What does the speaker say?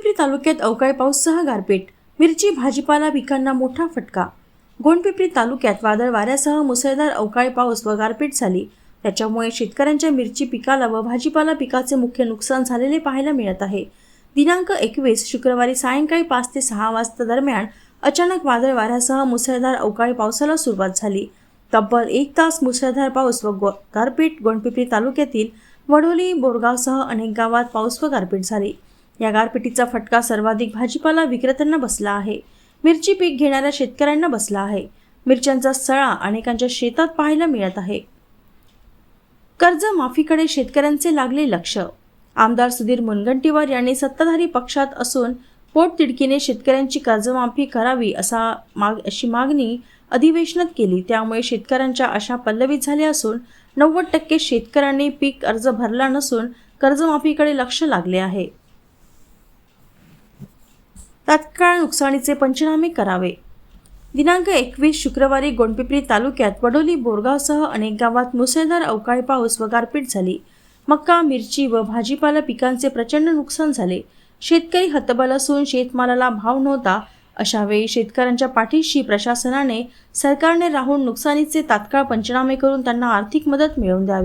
गोंडपिंपरी तालुक्यात अवकाळी पाऊससह गारपीट, मिरची भाजीपाला पिकांना मोठा फटका। गोंडपिंपरी तालुक्यात वादळ वाऱ्यासह मुसळधार अवकाळी पाऊस व गारपीट झाली। त्याच्यामुळे शेतकऱ्यांच्या मिरची पिकाला व भाजीपाला पिकाचे मुख्य नुकसान झालेले पाहायला मिळत आहे। दिनांक 21 शुक्रवारी सायंकाळी 5 ते 6 वाजता दरम्यान अचानक वादळ वाऱ्यासह मुसळधार अवकाळी पावसाला सुरुवात झाली। तब्बल 1 तास मुसळधार पाऊस व गारपीट गोंडपिंपरी तालुक्यातील वडोली, बोरगावसह अनेक गावात पाऊस व गारपीट झाली। या गारपिटीचा फटका सर्वाधिक भाजीपाला विक्रेत्यांना बसला आहे। मिरची पीक घेणाऱ्या शेतकऱ्यांना बसला आहे। मिरच्यांचा सळा अनेकांच्या शेतात पाहायला मिळत आहे। कर्जमाफीकडे शेतकऱ्यांचे लागले लक्ष। आमदार सुधीर मुनगंटीवार यांनी सत्ताधारी पक्षात असून पोटतिडकीने शेतकऱ्यांची कर्जमाफी करावी अशी मागणी अधिवेशनात केली। त्यामुळे शेतकऱ्यांच्या आशा पल्लवित झाल्या असून 90% शेतकऱ्यांनी पीक अर्ज भरला नसून कर्जमाफीकडे लक्ष लागले आहे। तात्काळ नुकसानीचे पंचनामे करावे। दिनांक 21 शुक्रवारी गोंडपिंपरी तालुक्यात वडोली, बोरगावसह अनेक गावात मुसळधार अवकाळी पाऊस व गारपीट झाली। मका, मिरची व भाजीपाला पिकांचे प्रचंड नुकसान झाले। शेतकरी हतबल असून शेतमालाला भाव नव्हता। अशा वेळी शेतकऱ्यांच्या पाठीशी प्रशासनाने, सरकारने राहून नुकसानीचे तात्काळ पंचनामे करून त्यांना आर्थिक मदत मिळवून द्यावी।